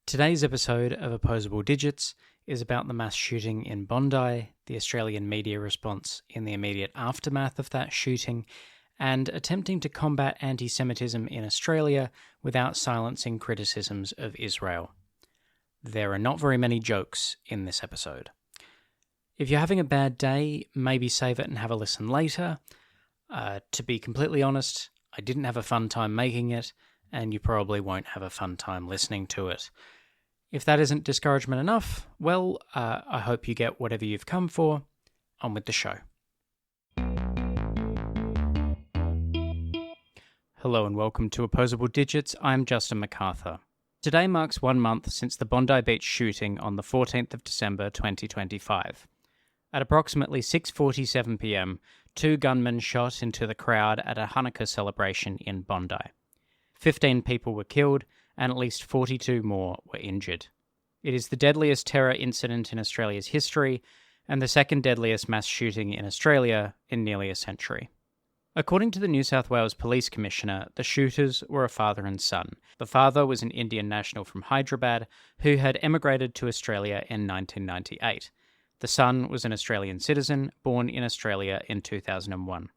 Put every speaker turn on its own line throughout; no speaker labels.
Today's episode of Opposable Digits is about the mass shooting in Bondi, the Australian media response in the immediate aftermath of that shooting, and attempting to combat antisemitism in Australia without silencing criticisms of Israel. There are not very many jokes in this episode. If you're having a bad day, maybe save it and have a listen later. To be completely honest, I didn't have a fun time making it, and you probably won't have a fun time listening to it. If that isn't discouragement enough, well, I hope you get whatever you've come for. On with the show. Hello and welcome to Opposable Digits. I'm Justin MacArthur. Today marks 1 month since the Bondi Beach shooting on the 14th of December 2025. At approximately 6:47 p.m, 2 gunmen shot into the crowd at a Hanukkah celebration in Bondi. 15 people were killed, and at least 42 more were injured. It is the deadliest terror incident in Australia's history, and the second deadliest mass shooting in Australia in nearly a century. According to the New South Wales Police Commissioner, the shooters were a father and son. The father was an Indian national from Hyderabad who had emigrated to Australia in 1998. The son was an Australian citizen born in Australia in 2001.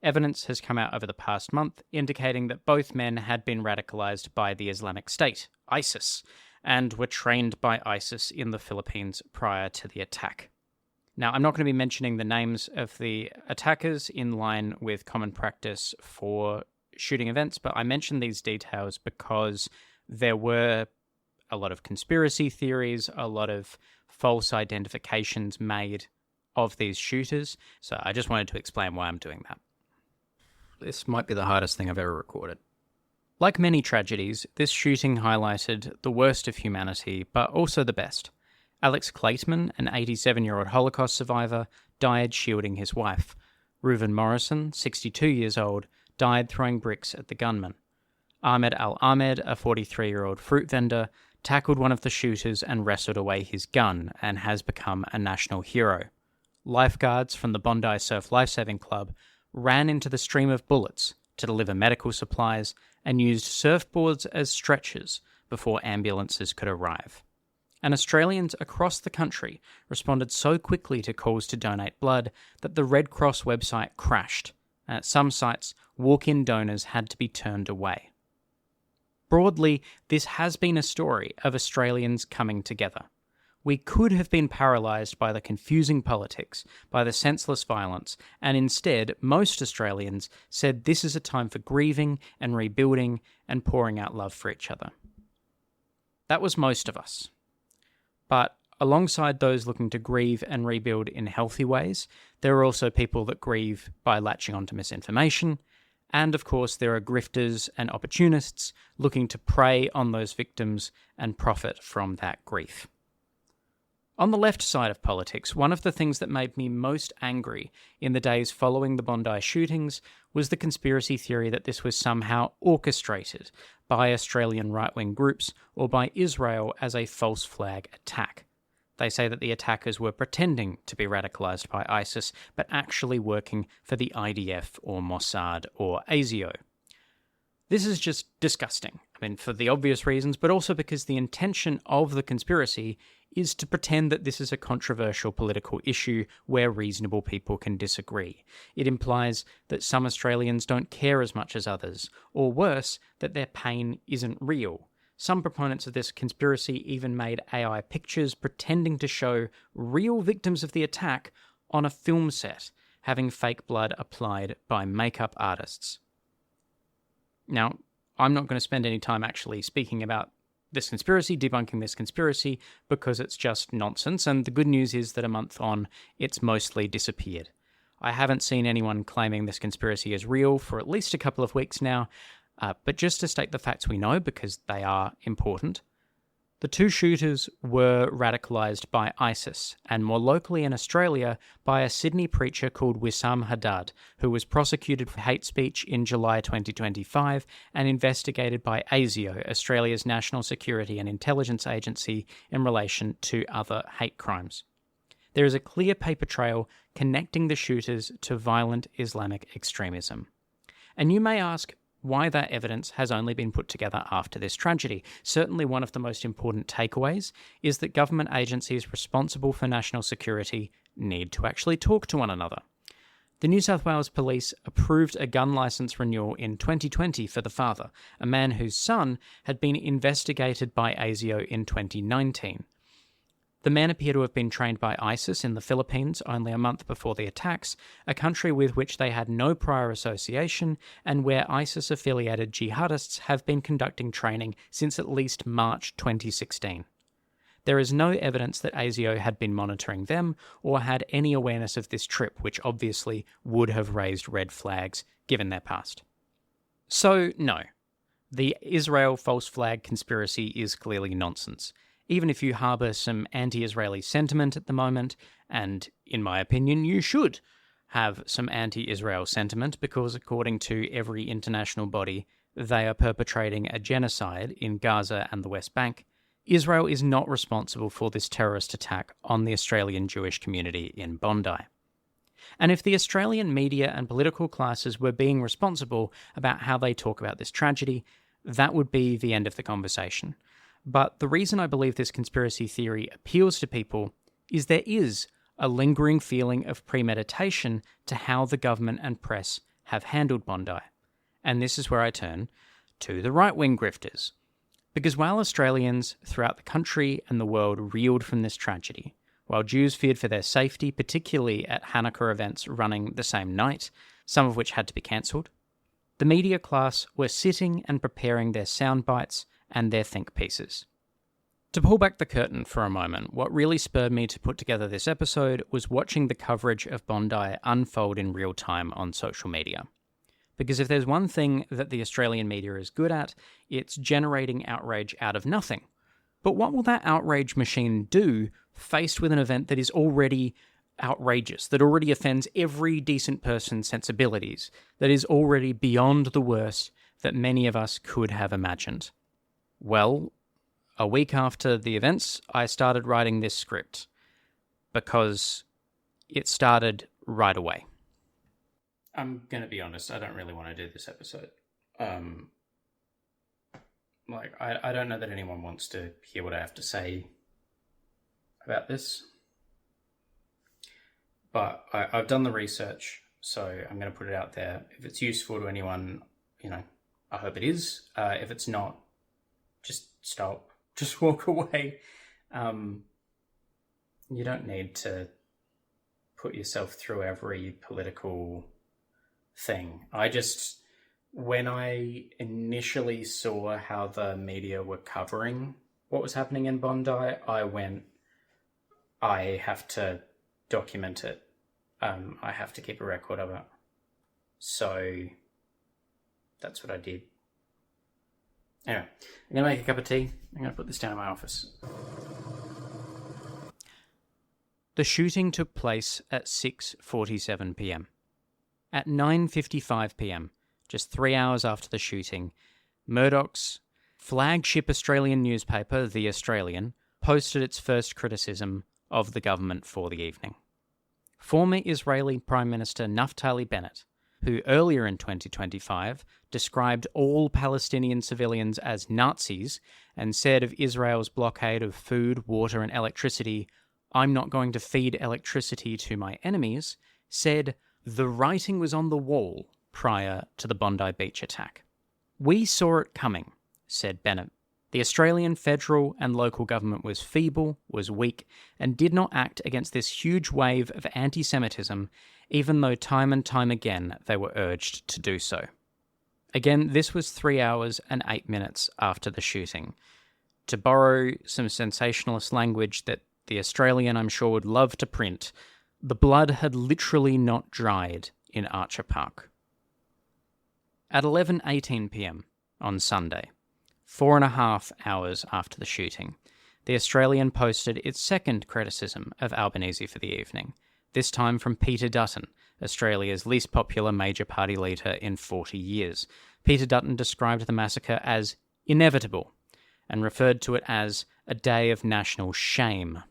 Evidence has come out over the past month indicating that both men had been radicalised by the Islamic State, ISIS, and were trained by ISIS in the Philippines prior to the attack. Now, I'm not going to be mentioning the names of the attackers in line with common practice for shooting events, but I mention these details because there were a lot of conspiracy theories, a lot of false identifications made of these shooters, so I just wanted to explain why I'm doing that. This might be the hardest thing I've ever recorded. Like many tragedies, this shooting highlighted the worst of humanity, but also the best. Alex Claytman, an 87-year-old Holocaust survivor, died shielding his wife. Reuven Morrison, 62 years old, died throwing bricks at the gunman. Ahmed Al-Ahmed, a 43-year-old fruit vendor, tackled one of the shooters and wrestled away his gun and has become a national hero. Lifeguards from the Bondi Surf Lifesaving Club ran into the stream of bullets to deliver medical supplies and used surfboards as stretchers before ambulances could arrive. And Australians across the country responded so quickly to calls to donate blood that the Red Cross website crashed, and at some sites, walk-in donors had to be turned away. Broadly, this has been a story of Australians coming together. We could have been paralysed by the confusing politics, by the senseless violence, and instead, most Australians said this is a time for grieving and rebuilding and pouring out love for each other. That was most of us. But alongside those looking to grieve and rebuild in healthy ways, there are also people that grieve by latching onto misinformation, and of course there are grifters and opportunists looking to prey on those victims and profit from that grief. On the left side of politics, one of the things that made me most angry in the days following the Bondi shootings was the conspiracy theory that this was somehow orchestrated by Australian right-wing groups or by Israel as a false flag attack. They say that the attackers were pretending to be radicalised by ISIS, but actually working for the IDF or Mossad or ASIO. This is just disgusting. I mean, for the obvious reasons, but also because the intention of the conspiracy is to pretend that this is a controversial political issue where reasonable people can disagree. It implies that some Australians don't care as much as others, or worse, that their pain isn't real. Some proponents of this conspiracy even made AI pictures pretending to show real victims of the attack on a film set, having fake blood applied by makeup artists. Now, I'm not going to spend any time actually speaking about this conspiracy, debunking this conspiracy, because it's just nonsense, and the good news is that a month on, it's mostly disappeared. I haven't seen anyone claiming this conspiracy is real for at least a couple of weeks now, but just to state the facts we know, because they are important. The 2 shooters were radicalised by ISIS, and more locally in Australia by a Sydney preacher called Wissam Haddad, who was prosecuted for hate speech in July 2025 and investigated by ASIO, Australia's National Security and Intelligence Agency, in relation to other hate crimes. There is a clear paper trail connecting the shooters to violent Islamic extremism. And you may ask, why that evidence has only been put together after this tragedy. Certainly one of the most important takeaways is that government agencies responsible for national security need to actually talk to one another. The New South Wales Police approved a gun licence renewal in 2020 for the father, a man whose son had been investigated by ASIO in 2019. The man appeared to have been trained by ISIS in the Philippines only a month before the attacks, a country with which they had no prior association and where ISIS-affiliated jihadists have been conducting training since at least March 2016. There is no evidence that ASIO had been monitoring them or had any awareness of this trip, which obviously would have raised red flags given their past. So, no. The Israel false flag conspiracy is clearly nonsense. Even if you harbour some anti-Israeli sentiment at the moment, and in my opinion you should have some anti-Israel sentiment because according to every international body, they are perpetrating a genocide in Gaza and the West Bank, Israel is not responsible for this terrorist attack on the Australian Jewish community in Bondi. And if the Australian media and political classes were being responsible about how they talk about this tragedy, that would be the end of the conversation. But the reason I believe this conspiracy theory appeals to people is there is a lingering feeling of premeditation to how the government and press have handled Bondi. And this is where I turn to the right-wing grifters. Because while Australians throughout the country and the world reeled from this tragedy, while Jews feared for their safety, particularly at Hanukkah events running the same night, some of which had to be cancelled, the media class were sitting and preparing their sound bites and their think pieces. To pull back the curtain for a moment, what really spurred me to put together this episode was watching the coverage of Bondi unfold in real time on social media. Because if there's one thing that the Australian media is good at, it's generating outrage out of nothing. But what will that outrage machine do faced with an event that is already outrageous, that already offends every decent person's sensibilities, that is already beyond the worst that many of us could have imagined? Well, a week after the events, I started writing this script because it started right away. I'm going to be honest, I don't really want to do this episode. I don't know that anyone wants to hear what I have to say about this. But I've done the research, so I'm going to put it out there. If it's useful to anyone, I hope it is. If it's not, just stop. Just walk away. You don't need to put yourself through every political thing. When I initially saw how the media were covering what was happening in Bondi, I went, I have to document it. I have to keep a record of it. So that's what I did. Anyway, I'm going to make a cup of tea. I'm going to put this down in my office. The shooting took place at 6:47 p.m. At 9:55 p.m, just 3 hours after the shooting, Murdoch's flagship Australian newspaper, The Australian, posted its first criticism of the government for the evening. Former Israeli Prime Minister Naftali Bennett, who earlier in 2025 described all Palestinian civilians as Nazis and said of Israel's blockade of food, water and electricity, "I'm not going to feed electricity to my enemies," said the writing was on the wall prior to the Bondi Beach attack. "We saw it coming," said Bennett. The Australian federal and local government was feeble, was weak, and did not act against this huge wave of antisemitism, even though time and time again they were urged to do so. Again, this was 3 hours and 8 minutes after the shooting. To borrow some sensationalist language that the Australian I'm sure would love to print, the blood had literally not dried in Archer Park. At 11:18 p.m. on Sunday, 4.5 hours after the shooting, The Australian posted its second criticism of Albanese for the evening, this time from Peter Dutton, Australia's least popular major party leader in 40 years. Peter Dutton described the massacre as inevitable and referred to it as a day of national shame.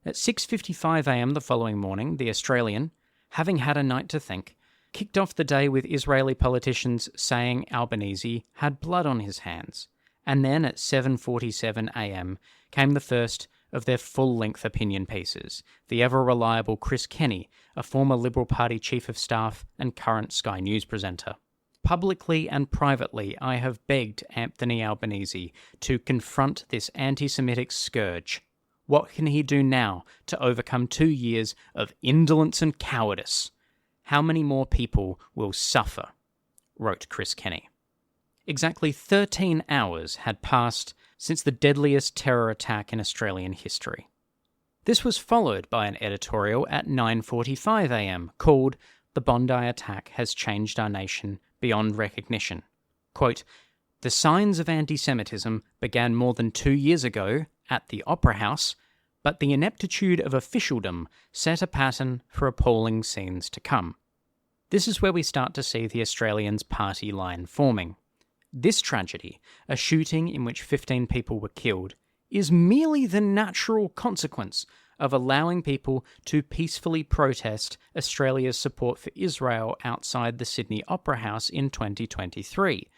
At 6:55 a.m. the following morning, The Australian, having had a night to think, kicked off the day with Israeli politicians saying Albanese had blood on his hands. And then at 7:47 a.m. came the first of their full-length opinion pieces, the ever-reliable Chris Kenny, a former Liberal Party Chief of Staff and current Sky News presenter. Publicly and privately, I have begged Anthony Albanese to confront this anti-Semitic scourge. What can he do now to overcome 2 years of indolence and cowardice? How many more people will suffer? Wrote Chris Kenny. Exactly 13 hours had passed since the deadliest terror attack in Australian history. This was followed by an editorial at 9:45 a.m. called "The Bondi Attack Has Changed Our Nation Beyond Recognition." Quote, "The signs of anti-Semitism began more than 2 years ago at the Opera House, but the ineptitude of officialdom set a pattern for appalling scenes to come." This is where we start to see the Australians' party line forming. This tragedy, a shooting in which 15 people were killed, is merely the natural consequence of allowing people to peacefully protest Australia's support for Israel outside the Sydney Opera House in 2023.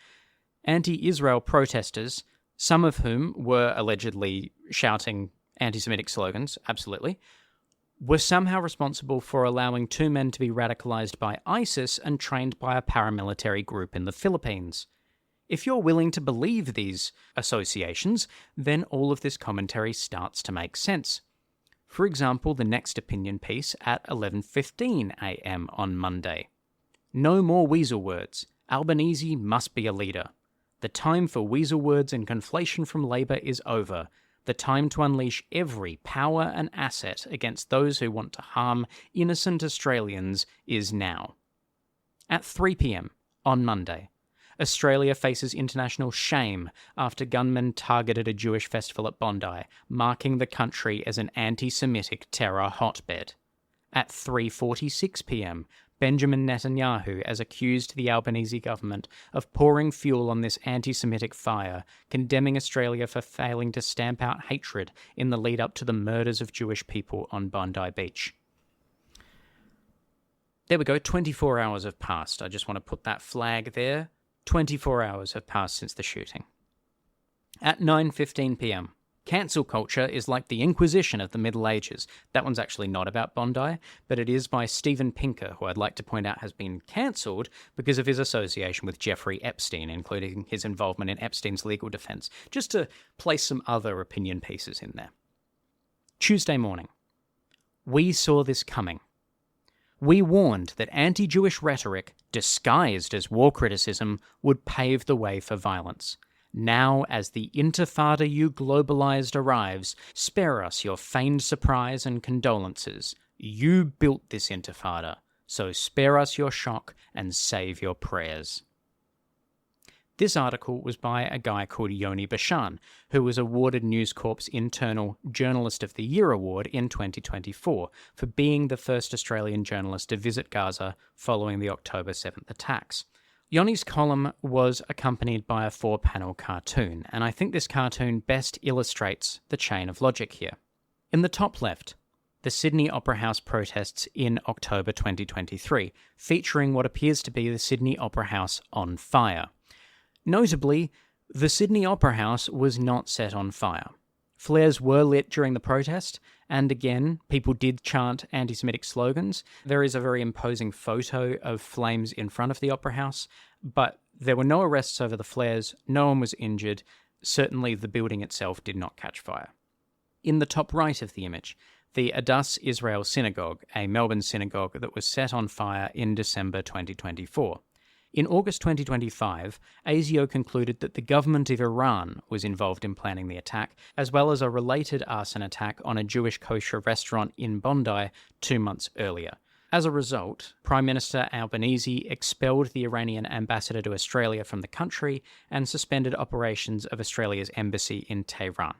Anti-Israel protesters, some of whom were allegedly shouting anti-Semitic slogans, absolutely, were somehow responsible for allowing 2 men to be radicalised by ISIS and trained by a paramilitary group in the Philippines. If you're willing to believe these associations, then all of this commentary starts to make sense. For example, the next opinion piece at 11:15 a.m. on Monday. "No more weasel words. Albanese must be a leader. The time for weasel words and conflation from Labor is over. The time to unleash every power and asset against those who want to harm innocent Australians is now." At 3 p.m. on Monday, Australia faces international shame after gunmen targeted a Jewish festival at Bondi, marking the country as an anti-Semitic terror hotbed. At 3:46 p.m, Benjamin Netanyahu has accused the Albanese government of pouring fuel on this anti-Semitic fire, condemning Australia for failing to stamp out hatred in the lead-up to the murders of Jewish people on Bondi Beach. There we go, 24 hours have passed. I just want to put that flag there. 24 hours have passed since the shooting. At 9:15 p.m, cancel culture is like the Inquisition of the Middle Ages. That one's actually not about Bondi, but it is by Steven Pinker, who I'd like to point out has been cancelled because of his association with Jeffrey Epstein, including his involvement in Epstein's legal defence, just to place some other opinion pieces in there. Tuesday morning. We saw this coming. We warned that anti-Jewish rhetoric, disguised as war criticism, would pave the way for violence. Now, as the intifada you globalized arrives, spare us your feigned surprise and condolences. You built this intifada, so spare us your shock and save your prayers. This article was by a guy called Yoni Bashan, who was awarded News Corp's Internal Journalist of the Year award in 2024 for being the first Australian journalist to visit Gaza following the October 7th attacks. Yoni's column was accompanied by a 4-panel cartoon, and I think this cartoon best illustrates the chain of logic here. In the top left, the Sydney Opera House protests in October 2023, featuring what appears to be the Sydney Opera House on fire. Notably, the Sydney Opera House was not set on fire. Flares were lit during the protest, and again, people did chant anti-Semitic slogans. There is a very imposing photo of flames in front of the Opera House, but there were no arrests over the flares, no one was injured. Certainly the building itself did not catch fire. In the top right of the image, the Adass Israel Synagogue, a Melbourne synagogue that was set on fire in December 2024. In August 2025, ASIO concluded that the government of Iran was involved in planning the attack, as well as a related arson attack on a Jewish kosher restaurant in Bondi 2 months earlier. As a result, Prime Minister Albanese expelled the Iranian ambassador to Australia from the country and suspended operations of Australia's embassy in Tehran.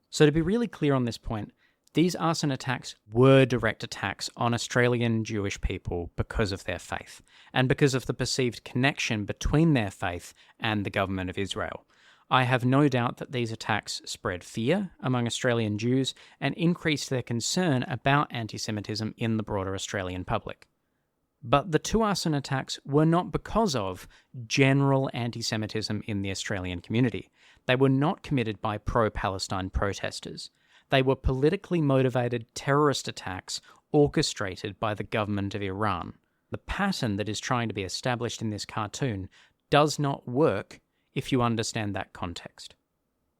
So to be really clear on this point, these arson attacks were direct attacks on Australian Jewish people because of their faith, and because of the perceived connection between their faith and the government of Israel. I have no doubt that these attacks spread fear among Australian Jews and increased their concern about anti-Semitism in the broader Australian public. But the two arson attacks were not because of general anti-Semitism in the Australian community. They were not committed by pro-Palestine protesters. They were politically motivated terrorist attacks orchestrated by the government of Iran. The pattern that is trying to be established in this cartoon does not work if you understand that context.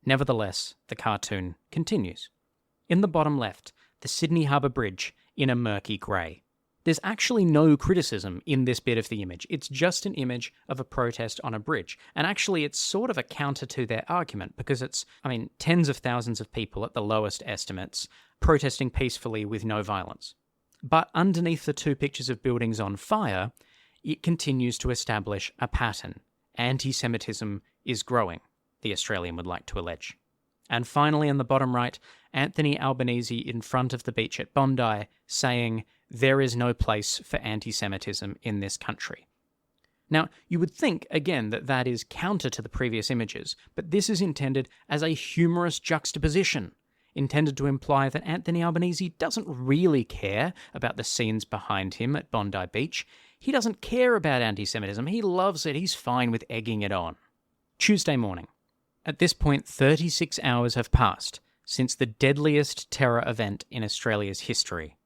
Nevertheless, the cartoon continues. In the bottom left, the Sydney Harbour Bridge in a murky grey. There's actually no criticism in this bit of the image. It's just an image of a protest on a bridge. And actually, it's sort of a counter to their argument because it's, tens of thousands of people at the lowest estimates protesting peacefully with no violence. But underneath the two pictures of buildings on fire, it continues to establish a pattern. Anti-Semitism is growing, the Australian would like to allege. And finally, in the bottom right, Anthony Albanese in front of the beach at Bondi saying, "There is no place for anti-Semitism in this country." Now, you would think, again, that that is counter to the previous images, but this is intended as a humorous juxtaposition, intended to imply that Anthony Albanese doesn't really care about the scenes behind him at Bondi Beach. He doesn't care about anti-Semitism. He loves it. He's fine with egging it on. Tuesday morning. At this point, 36 hours have passed since the deadliest terror event in Australia's history,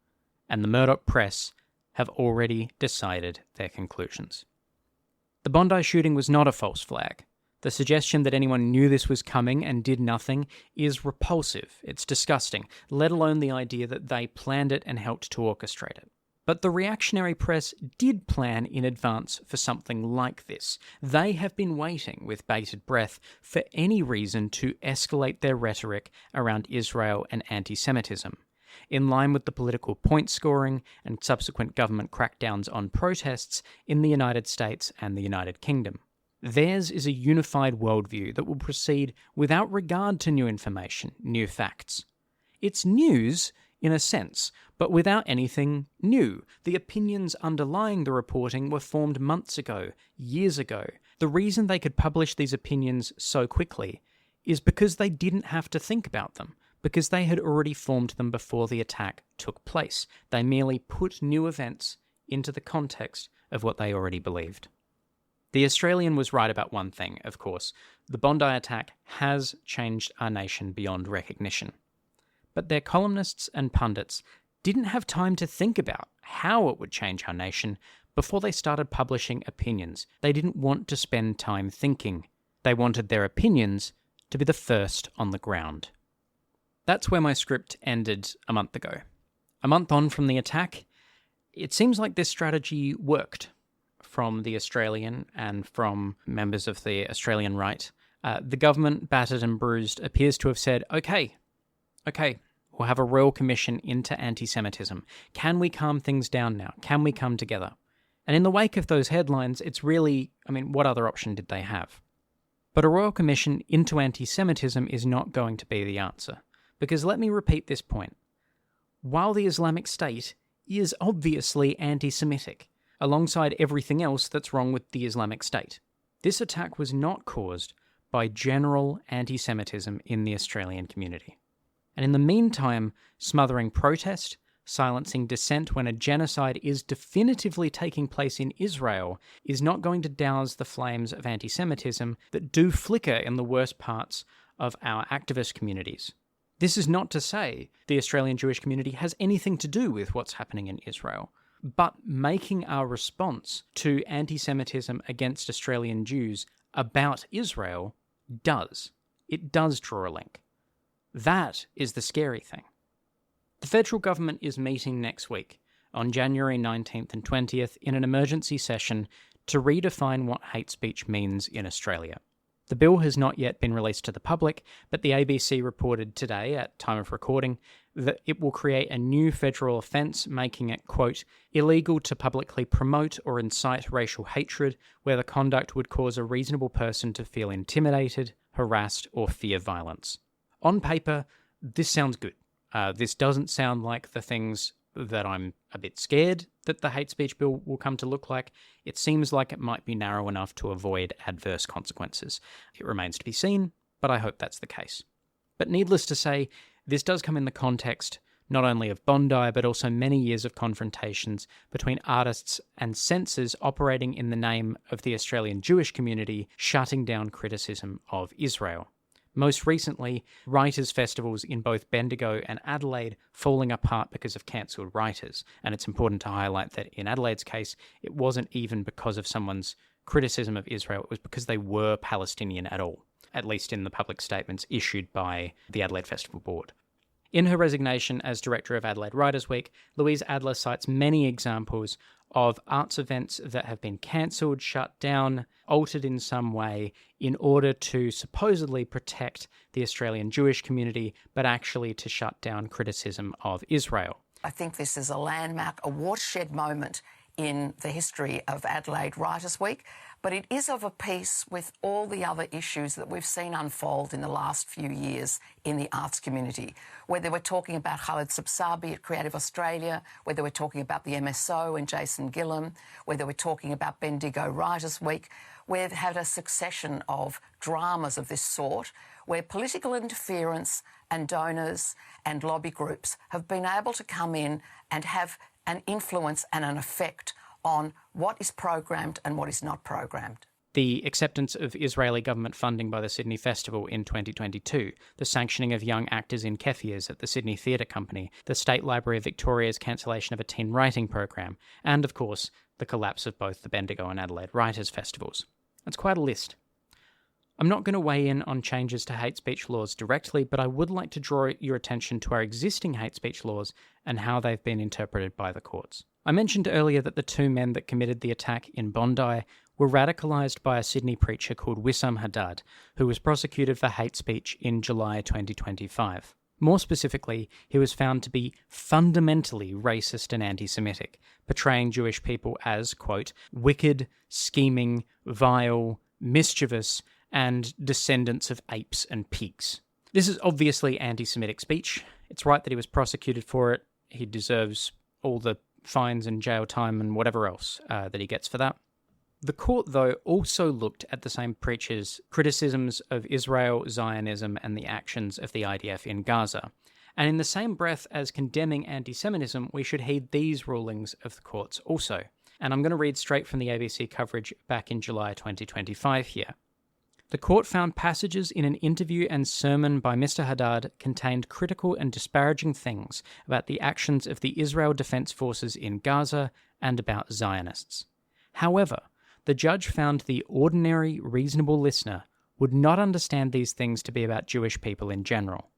and the Murdoch press have already decided their conclusions. The Bondi shooting was not a false flag. The suggestion that anyone knew this was coming and did nothing is repulsive. It's disgusting, let alone the idea that they planned it and helped to orchestrate it. But the reactionary press did plan in advance for something like this. They have been waiting with bated breath for any reason to escalate their rhetoric around Israel and anti-Semitism, in line with the political point scoring and subsequent government crackdowns on protests in the United States and the United Kingdom. Theirs is a unified worldview that will proceed without regard to new information, new facts. It's news, in a sense, but without anything new. The opinions underlying the reporting were formed months ago, years ago. The reason they could publish these opinions so quickly is because they didn't have to think about them, because they had already formed them before the attack took place. They merely put new events into the context of what they already believed. The Australian was right about one thing, of course. The Bondi attack has changed our nation beyond recognition. But their columnists and pundits didn't have time to think about how it would change our nation before they started publishing opinions. They didn't want to spend time thinking. They wanted their opinions to be the first on the ground. That's where my script ended a month ago. A month on from the attack, it seems like this strategy worked from the Australian and from members of the Australian right. The government, battered and bruised, appears to have said, okay, we'll have a royal commission into anti-Semitism. Can we calm things down now? Can we come together? And in the wake of those headlines, it's really, what other option did they have? But a royal commission into anti-Semitism is not going to be the answer. Because let me repeat this point. While the Islamic State is obviously anti-Semitic, alongside everything else that's wrong with the Islamic State, this attack was not caused by general anti-Semitism in the Australian community. And in the meantime, smothering protest, silencing dissent when a genocide is definitively taking place in Israel is not going to douse the flames of anti-Semitism that do flicker in the worst parts of our activist communities. This is not to say the Australian Jewish community has anything to do with what's happening in Israel, but making our response to anti-Semitism against Australian Jews about Israel does. It does draw a link. That is the scary thing. The federal government is meeting next week, on January 19th and 20th, in an emergency session to redefine what hate speech means in Australia. The bill has not yet been released to the public, but the ABC reported today, at time of recording, that it will create a new federal offence, making it, quote, illegal to publicly promote or incite racial hatred where the conduct would cause a reasonable person to feel intimidated, harassed, or fear violence. On paper, this sounds good. This doesn't sound like the things that I'm a bit scared that the hate speech bill will come to look like. It seems like it might be narrow enough to avoid adverse consequences. It remains to be seen, but I hope that's the case. But needless to say, this does come in the context not only of Bondi, but also many years of confrontations between artists and censors operating in the name of the Australian Jewish community, shutting down criticism of Israel. Most recently, writers' festivals in both Bendigo and Adelaide falling apart because of cancelled writers. And it's important to highlight that in Adelaide's case, it wasn't even because of someone's criticism of Israel, it was because they were Palestinian at all, at least in the public statements issued by the Adelaide Festival Board. In her resignation as director of Adelaide Writers' Week, Louise Adler cites many examples of arts events that have been cancelled, shut down, altered in some way in order to supposedly protect the Australian Jewish community, but actually to shut down criticism of Israel.
I think this is a landmark, a watershed moment in the history of Adelaide Writers' Week, but it is of a piece with all the other issues that we've seen unfold in the last few years in the arts community, whether we're talking about Khaled Sabsabi at Creative Australia, whether we're talking about the MSO and Jason Gillam, whether we're talking about Bendigo Writers' Week. We've had a succession of dramas of this sort where political interference and donors and lobby groups have been able to come in and have an influence and an effect on what is programmed and what is not programmed.
The acceptance of Israeli government funding by the Sydney Festival in 2022, the sanctioning of young actors in Kefirs at the Sydney Theatre Company, the State Library of Victoria's cancellation of a teen writing program, and, of course, the collapse of both the Bendigo and Adelaide Writers' Festivals. That's quite a list. I'm not going to weigh in on changes to hate speech laws directly, but I would like to draw your attention to our existing hate speech laws and how they've been interpreted by the courts. I mentioned earlier that the two men that committed the attack in Bondi were radicalised by a Sydney preacher called Wissam Haddad, who was prosecuted for hate speech in July 2025. More specifically, he was found to be fundamentally racist and anti-Semitic, portraying Jewish people as, quote, wicked, scheming, vile, mischievous, and descendants of apes and pigs. This is obviously anti-Semitic speech. It's right that he was prosecuted for it. He deserves all the fines and jail time and whatever else that he gets for that. The court, though, also looked at the same preacher's criticisms of Israel, Zionism, and the actions of the IDF in Gaza. And in the same breath as condemning anti-Semitism, we should heed these rulings of the courts also. And I'm going to read straight from the ABC coverage back in July 2025 here. The court found passages in an interview and sermon by Mr. Haddad contained critical and disparaging things about the actions of the Israel Defense Forces in Gaza and about Zionists. However, the judge found the ordinary, reasonable listener would not understand these things to be about Jewish people in general.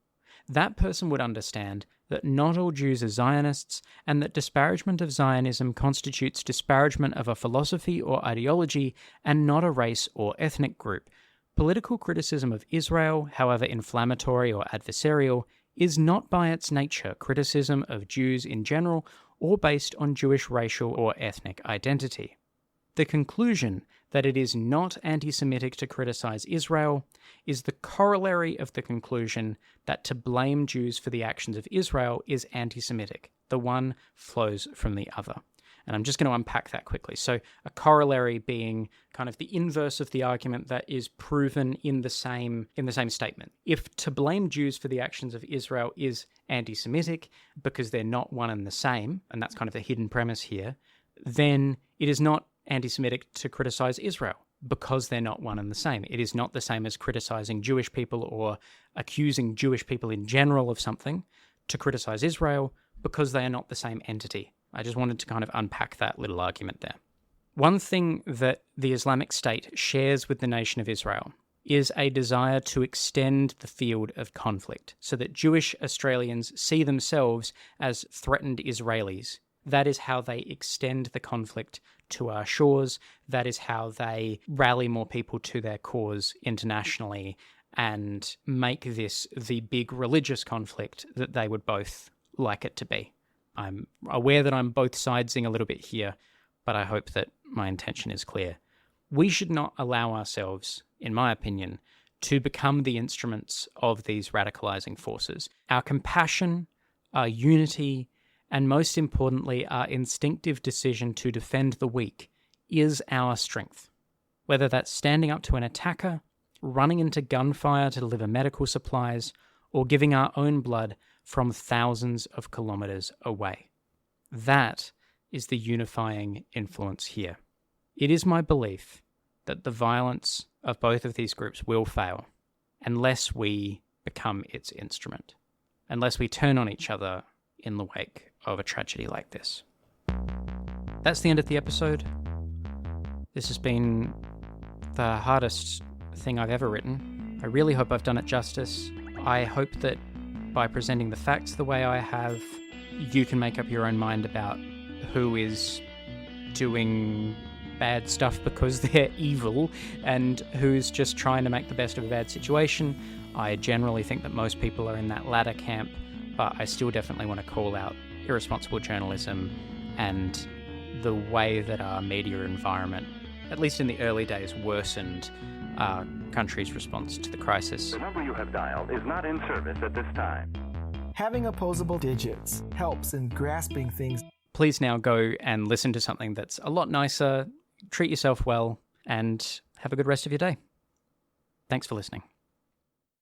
That person would understand that not all Jews are Zionists and that disparagement of Zionism constitutes disparagement of a philosophy or ideology and not a race or ethnic group. Political criticism of Israel, however inflammatory or adversarial, is not by its nature criticism of Jews in general or based on Jewish racial or ethnic identity. The conclusion that it is not anti-Semitic to criticize Israel is the corollary of the conclusion that to blame Jews for the actions of Israel is anti-Semitic. The one flows from the other. And I'm just going to unpack that quickly. So a corollary being kind of the inverse of the argument that is proven in the same statement. If to blame Jews for the actions of Israel is anti-Semitic because they're not one and the same, and that's kind of the hidden premise here, then it is not anti-Semitic to criticize Israel because they're not one and the same. It is not the same as criticizing Jewish people or accusing Jewish people in general of something to criticize Israel because they are not the same entity. I just wanted to kind of unpack that little argument there. One thing that the Islamic State shares with the nation of Israel is a desire to extend the field of conflict so that Jewish Australians see themselves as threatened Israelis. That is how they extend the conflict to our shores. That is how they rally more people to their cause internationally and make this the big religious conflict that they would both like it to be. I'm aware that I'm both sidesing a little bit here, but I hope that my intention is clear. We should not allow ourselves, in my opinion, to become the instruments of these radicalizing forces. Our compassion, our unity, and most importantly, our instinctive decision to defend the weak is our strength. Whether that's standing up to an attacker, running into gunfire to deliver medical supplies, or giving our own blood from thousands of kilometers away. That is the unifying influence here. It is my belief that the violence of both of these groups will fail unless we become its instrument, unless we turn on each other in the wake of a tragedy like this. That's the end of the episode. This has been the hardest thing I've ever written. I really hope I've done it justice. I hope that by presenting the facts the way I have, you can make up your own mind about who is doing bad stuff because they're evil and who's just trying to make the best of a bad situation. I generally think that most people are in that latter camp, but I still definitely want to call out irresponsible journalism and the way that our media environment, at least in the early days, worsened our country's response to the crisis.
The number you have dialed is not in service at this time.
Having opposable digits helps in grasping things.
Please now go and listen to something that's a lot nicer, treat yourself well, and have a good rest of your day. Thanks for listening.